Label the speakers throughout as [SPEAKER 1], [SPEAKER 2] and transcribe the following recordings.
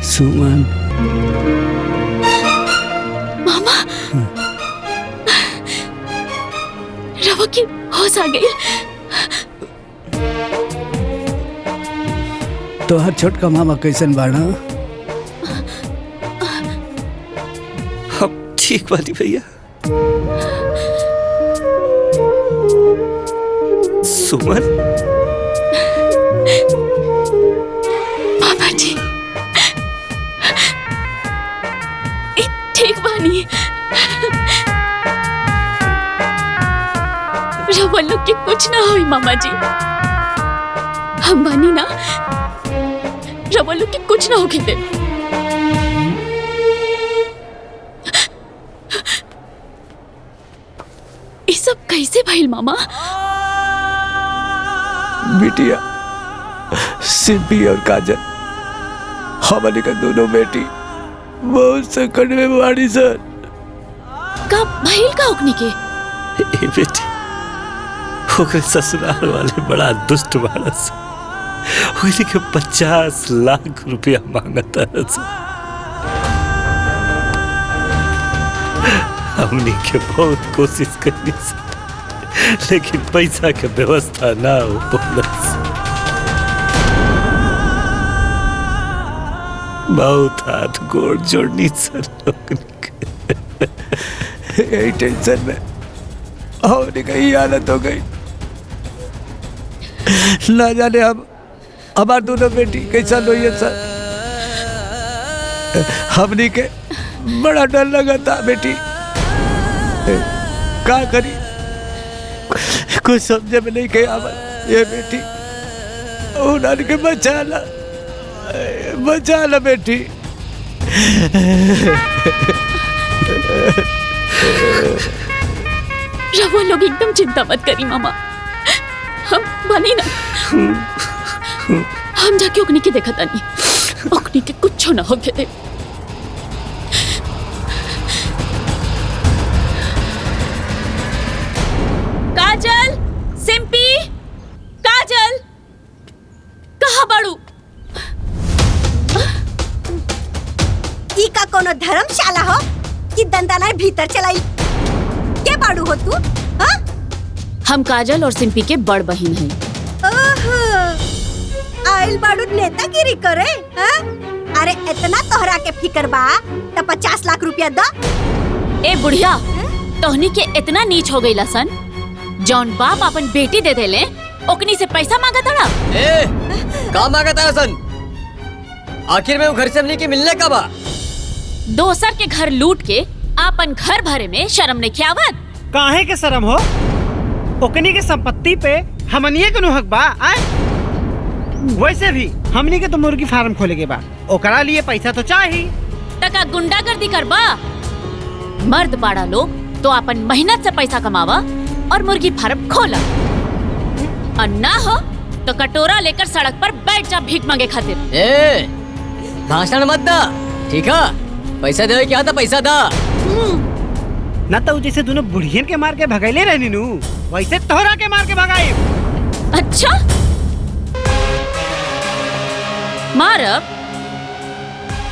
[SPEAKER 1] सुमन।
[SPEAKER 2] मामा रवा की होश आ गई।
[SPEAKER 1] तोहर छोटका मामा कैसन बाड़ा?
[SPEAKER 3] अब ठीक बानी भैया। सुमन
[SPEAKER 2] मामा जी ठीक बानी। रवा लोग के कुछ ना होई मामा जी। हम बानी ना, रवा लोग के कुछ ना होके दे। ये सब कैसे भइल मामा?
[SPEAKER 3] बिटिया सिंपी और काजल हमारी का दोनों बेटी बहुत संकट में बाड़ी सर।
[SPEAKER 2] का भइल का ओकनी के?
[SPEAKER 3] ए बेटी ओकरे ससुराल वाले बड़ा दुष्ट बारस। ओकरे के 50 लाख रुपया मांगता है सर। हमने के बहुत कोशिश करनी सर, लेकिन पैसा के व्यवस्था ना हो पालस। बहुत हाथ गोड़ जोड़नी सर यही टेंशन में हमने कहीं हालत हो गई। ना जाने हम हमार दोनों बेटी कैसा लोइए सर। हमने के बड़ा डर लगा था बेटी। क्या करी कुछ समझे में नहीं कहा ये बेटी। उन्होंने के बचा ला बेटी।
[SPEAKER 2] रवा लोग एकदम चिंता मत करी मामा। हम बनी ना, हम जाके ओकनी के देखा तानी। ओकनी के कुछ ना होके दे। काजल, सिंपी, काजल, कहाँ बाड़ू?
[SPEAKER 4] ई का कोनो धर्मशाला हो कि दंदाना भीतर चलाई? के बाड़ू हो तू? हाँ?
[SPEAKER 2] हम काजल और सिंपी के बड़ बहन हैं।
[SPEAKER 4] ओहो, आइल बाड़ू नेतागिरी करे? हाँ? अरे इतना तोहरा के फिकर बा तो 50 लाख रुपया दो।
[SPEAKER 2] ए बुढ़िया, तोहनी के इतना नीच हो गई लसन। जौन बाप अपन बेटी दे देले ओकनी से पैसा मांगा तड़ा।
[SPEAKER 5] ए, का मांगा तारा सन? आखिर में वो घर से हमने के मिलने का बा?
[SPEAKER 2] दोसर के घर लूट के आपन घर भरे में शर्म नहीं खियावत?
[SPEAKER 6] काहे के शर्म हो? ओकनी के संपत्ति पे हमनिए के हक बा। वैसे भी हमनी के तो मुर्गी फार्म खोले के बा, ओकरा लिए पैसा तो चाहिए।
[SPEAKER 2] टका गुंडागर्दी करबा? मर्द बाड़ा लोग तो अपन मेहनत से पैसा कमावा और मुर्गी फार्म खोला। और ना हो तो कटोरा लेकर सड़क पर बैठ जा भीख मांगे खातिर।
[SPEAKER 5] ए, भाषण मत दा, ठीक है? पैसा दे क्या था पैसा दा।
[SPEAKER 6] न तो जैसे दोनों बुढ़ियन के मार के भगाइले रहनी नू, वैसे तोहरा के मार के भगाई।
[SPEAKER 2] अच्छा मारब,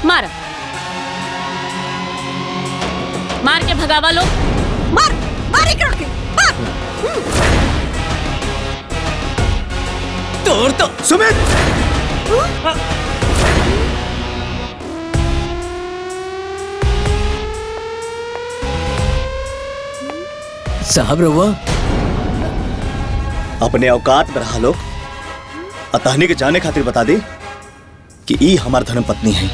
[SPEAKER 2] मारब, मार के भगावा लो।
[SPEAKER 4] मार, मार एक रख के, मार।
[SPEAKER 5] तोड़ तो
[SPEAKER 3] सुमित
[SPEAKER 5] साहब रहुआ
[SPEAKER 7] अपने औकात में रहा लोग। अतहनी के जाने खातिर बता दे कि ई हमार धर्म पत्नी है।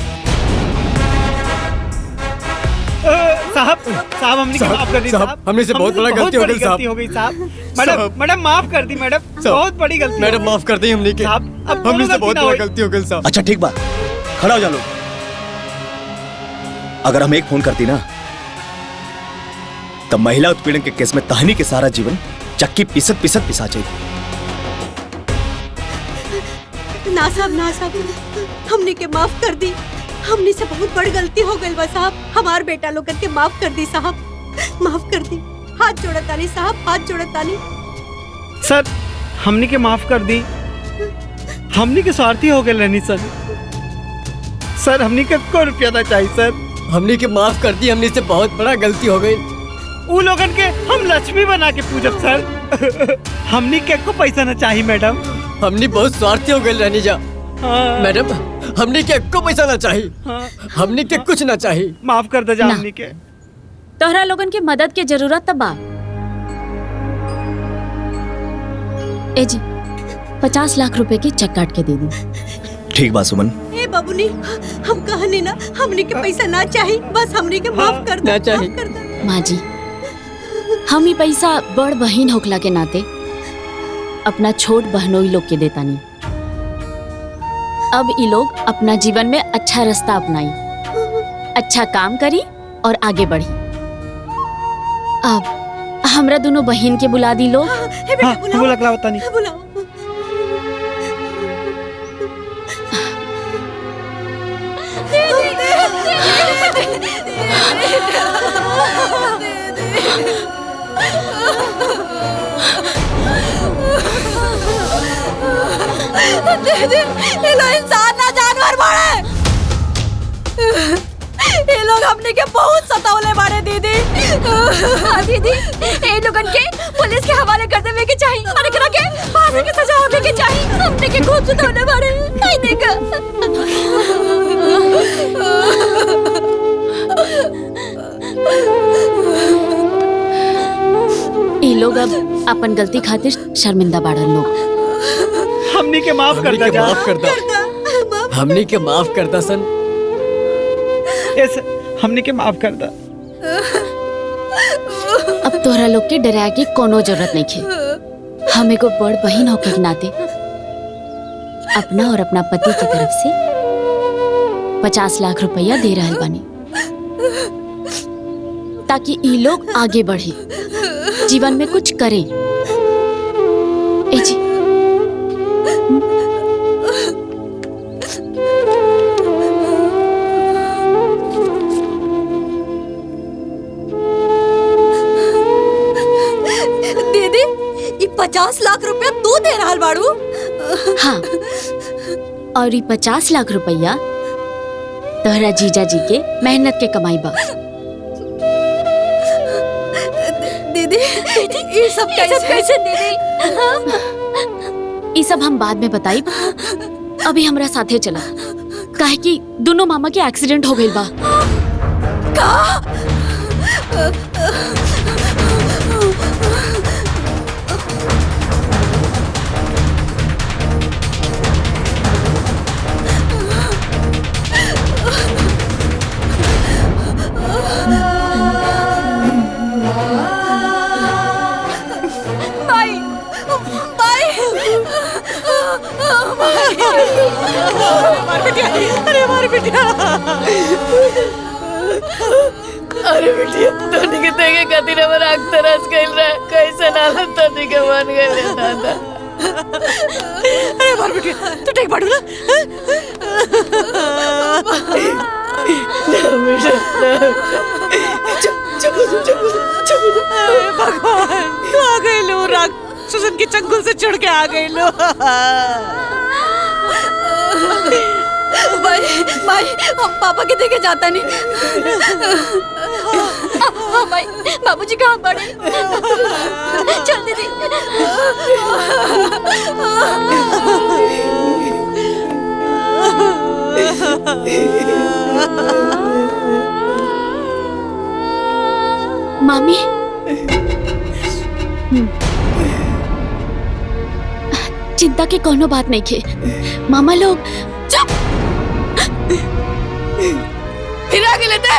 [SPEAKER 6] साहब हमने के माफ कर दी साहब।
[SPEAKER 5] हमने से बहुत बड़ा गलती हो गई
[SPEAKER 6] साहब। मैडम माफ कर दी मैडम, बहुत बड़ी गलती।
[SPEAKER 5] मैडम माफ कर दी हमने के।
[SPEAKER 6] अब
[SPEAKER 5] हमने से बहुत बड़ा गलती हो गई साहब।
[SPEAKER 7] अच्छा ठीक बात, खड़ा हो जा लोग। अगर हम एक फोन करती ना तब महिला उत्पीड़न के केस में तहनी के सारा जीवन चक्की पिसत पिसत पिसा जाए।
[SPEAKER 4] ना साहब, हमने के माफ कर दी। हमने से बहुत बड़ी गलती हो गई बा साहब। हमार बेटा लोगन के माफ कर दी साहब, माफ कर दी। हाथ जोड़तानी साहब, हाथ जोड़तानी।
[SPEAKER 6] सर हमने के माफ कर दी। हमने के स्वार्थी हो गए रहनी सर। सर हमनी के को रुपया ना चाहिए सर।
[SPEAKER 5] हमनी के माफ कर दी, हमनी से बहुत बड़ा गलती हो गई।
[SPEAKER 6] उ लोगन के हम लक्ष्मी बना के पूजब सर। हमनी के को पैसा ना चाहिए मैडम।
[SPEAKER 5] हमनी बहुत स्वार्थी हो गए रहनी जा।
[SPEAKER 6] हाँ।
[SPEAKER 5] मैडम हमनी के को पैसा ना चाहिए।
[SPEAKER 6] हाँ।
[SPEAKER 5] हमनी के कुछ ना चाहिए।
[SPEAKER 6] माफ कर दे जा
[SPEAKER 2] ना।
[SPEAKER 6] हमनी के।
[SPEAKER 2] तोहरा लोगन के मदद के जरूरत तब बा। ए जी 50 लाख रुपए की चेक काट के दे दी।
[SPEAKER 7] ठीक बा सुमन।
[SPEAKER 4] ए बाबूनी, हम कहने ना हमने के पैसा ना चाहिए, बस हमने के माफ कर दो।
[SPEAKER 5] ना चाहिए।
[SPEAKER 4] माफ कर दो।
[SPEAKER 2] माँ जी, हम ही पैसा बड़ बहन होखला के नाते अपना छोट बहनोई लोग के देता नहीं। अब ये लोग अपना जीवन में अच्छा रास्ता अपनाई, अच्छा काम करी और आगे बढ़ी। अब हमरा दोनों बहन के बुला दी लोग।
[SPEAKER 4] हे बेटा
[SPEAKER 6] हाँ,
[SPEAKER 4] बुलाओ।
[SPEAKER 6] बुला के लाओ तनी।
[SPEAKER 4] बुलाओ।
[SPEAKER 8] ये लोग इंसान ना जानवर बाड़े। ये लोग हमने के बहुत सतावले बाड़े दीदी। हाँ दीदी, ये लोगन के पुलिस के हवाले कर देवे के चाहिए और एकरा के फांसी की सजा होवे के चाहिए। हमने के खूब सतावले बाड़े। नहीं देखा।
[SPEAKER 2] ये लोग अब अपन गलती खातिर शर्मिंदा बाड़न लोग।
[SPEAKER 6] हमनी के माफ कर
[SPEAKER 5] हमनी
[SPEAKER 6] दे
[SPEAKER 5] के
[SPEAKER 6] जा।
[SPEAKER 5] माफ कर दा। हमनी के माफ कर दा सन।
[SPEAKER 6] ऐसे हमनी के माफ कर दा।
[SPEAKER 2] अब तोहरा लोग के डरा के कोनो जरूरत नहीं खे। हमें को बड़ बहन होके के नाते अपना और अपना पति की तरफ से 50 लाख रुपया दे रहल बानी, ताकि ये लोग आगे बढ़े, जीवन में कुछ करे। ए जी
[SPEAKER 8] दीदी, ये 50 लाख रुपया तू दे रहल बाड़ू?
[SPEAKER 2] हाँ, और ये 50 लाख रुपया तोहरा जीजा जी के मेहनत के कमाई बा।
[SPEAKER 8] दीदी, ये सब कैसे दीदी?
[SPEAKER 2] ये सब हम बाद में बताई। अभी हमरा साथे चला, काहे कि दोनों मामा के एक्सीडेंट हो गइल बा।
[SPEAKER 8] भाई, भाई,
[SPEAKER 4] अरे हमारी बिटिया।
[SPEAKER 9] अरे बिटिया, तोनी के देखे खातिर हमर आँख तरस गइल रहे। कैसे नालत तोनी के मन गइल दादा।
[SPEAKER 4] अरे हमारी बिटिया, तू ठीक बाड़ू ना? भगवान, तू आ गई लो। राक्षसन के चंगुल से चढ़ के आ गई लो।
[SPEAKER 8] भाई, हम पापा के देखे जाता नहीं। हाँ भाई, बाबूजी कहाँ पड़े? चल दीदी।
[SPEAKER 2] मामी, चिंता के कोनो बात नहीं खे। मामा लोग
[SPEAKER 9] फिर आ गेले ते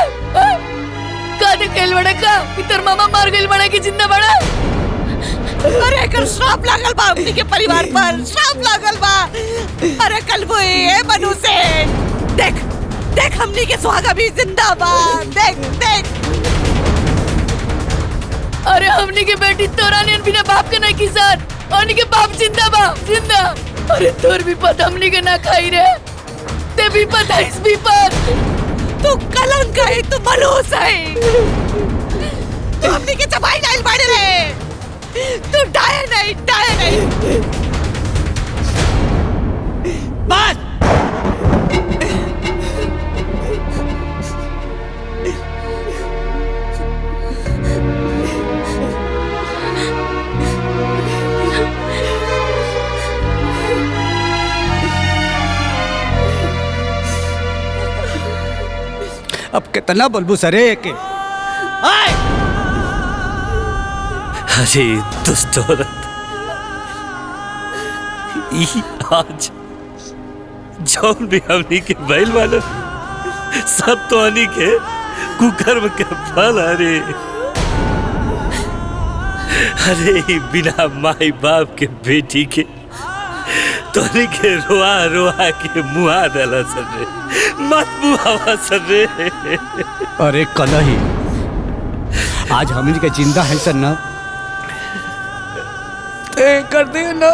[SPEAKER 9] का देखेल बड़ा का इतर मामा मार गइल बड़ा की जिंदा बड़ा।
[SPEAKER 4] अरे कल श्राप लागल बा अपनी के परिवार पर, श्राप लागल बा। अरे कल वो ये बनू से देख देख हमनी के सुहागा भी जिंदा बा। देख देख।
[SPEAKER 9] अरे हमनी के बेटी तोरा ने बिना बाप के नहीं की सर, हमनी के बाप जिंदा बा, जिंदा। अरे तोर भी पता हमनी के ना खाई रे, ते भी पता इस भी पर।
[SPEAKER 4] तू कलंक है, तू मलूस है। तू हमनी के चबाई डाल बाड़े रे। तू डाय नहीं। बस
[SPEAKER 1] अब कितना बोलबू सरे के
[SPEAKER 3] अरे दुष्ट औरत, ई आज जौन भी हमनी के बैल वाला सब तो हनी के कुकर्म के फल। अरे बिना माई बाप के बेटी के तोरी के रोआ रोआ के मुआ डाला सर रे, मत मुआवा सर रे।
[SPEAKER 1] अरे कल ही आज हमनी के जिंदा है सर ना कर दे ना।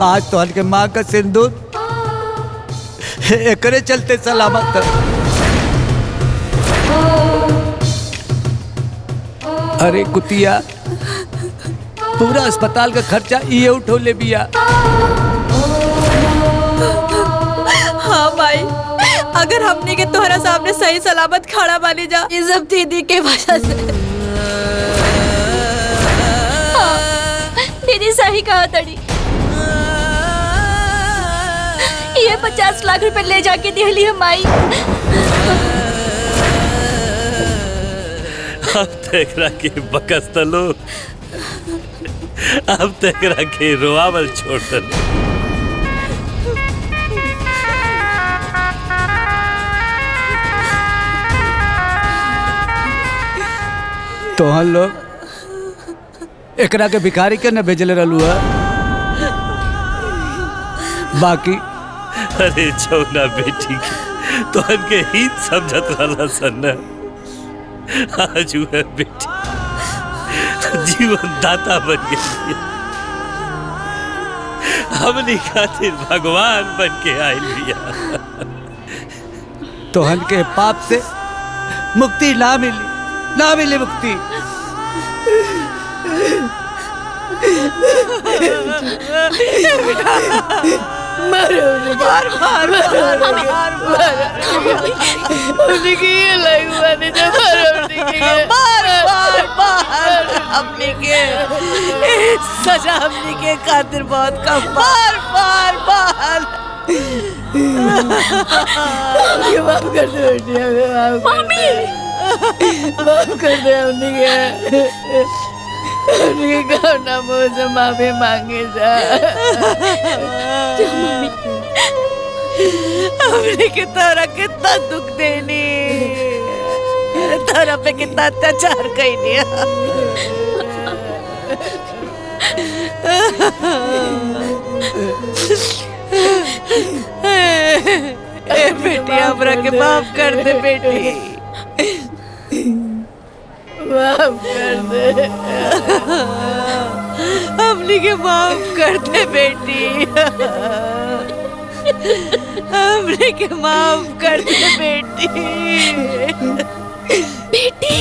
[SPEAKER 1] आज तो के माँ का सिंदूर एकरे चलते सलामत। अरे कुतिया, पूरा अस्पताल का खर्चा ये उठो ले बिया।
[SPEAKER 8] हाँ भाई, अगर हमने के तोहरा सामने सही सलामत खड़ा बानी जा, ये सब दीदी के वजह से। हाँ, दीदी सही कहा तड़ी। ये 50 लाख रुपए ले जाके दिहली हम आई।
[SPEAKER 3] अब तेकरा के बकस तलो, अब तेकरा के रोआवल छोड़ तलो।
[SPEAKER 1] तो हम लोग एकरा के भिखारी के न भेजले रहलू है। बाकी
[SPEAKER 3] अरे जौना बेटी के तोहन के हित समझत रहला सन, आज वह बेटी जीवन दाता बन गई। हमनी खातिर भगवान बन के आइल बिया।
[SPEAKER 1] तोहन के पाप से मुक्ति ना मिली मुक्ति।
[SPEAKER 9] सजा हमने के खातिर बहुत कम। बार माफ कर दे बेटी, माफ कर दे। हमने के कौना मुँह से माफी मांगे जा। हमने के तोरा कितना दुख देनी, तोरा पे कितना अत्याचार कईनी। बेटी हमरा के माफ कर दे बेटी, माफ कर दे। हमने के माफ कर दे बेटी, हमने के माफ कर दे बेटी। बेटी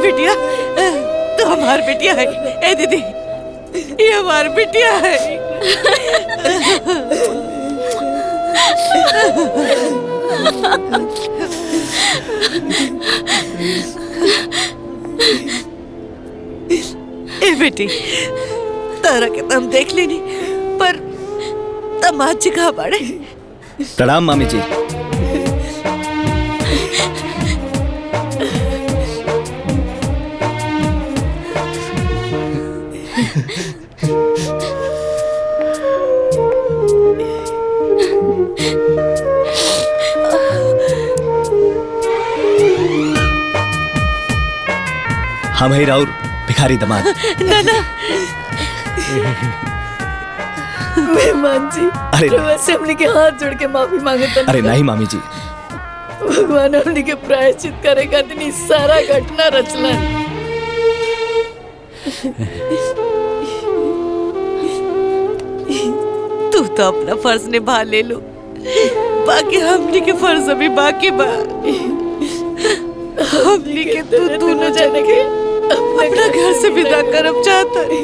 [SPEAKER 9] बिटिया, तो हमारी बिटिया है। ए दीदी, ये हमारी बिटिया है। ए बेटी, तारा के तम देख लेनी, पर तमाच कहाँ पड़े।
[SPEAKER 7] प्रणाम मामी जी। हम है राउर भिखारी दमाद।
[SPEAKER 9] मेहमान जी,
[SPEAKER 7] अरे
[SPEAKER 9] वैसे हमने के हाथ जोड़ के माफी मांगे तो
[SPEAKER 7] अरे नहीं मामी जी,
[SPEAKER 9] भगवान हमने के प्रायश्चित करे खातिर ई सारा घटना रचला।
[SPEAKER 10] तू तो अपना फर्ज निभा ले लो, बाकी हमनी के फर्ज अभी बाकी बा। हमनी के तू दोनों जाने के अपना घर से विदा करब चाहता है।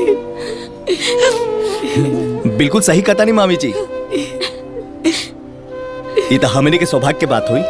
[SPEAKER 7] बिल्कुल सही कहता नहीं मामी जी, ये तो हमने के सौभाग्य की बात हुई।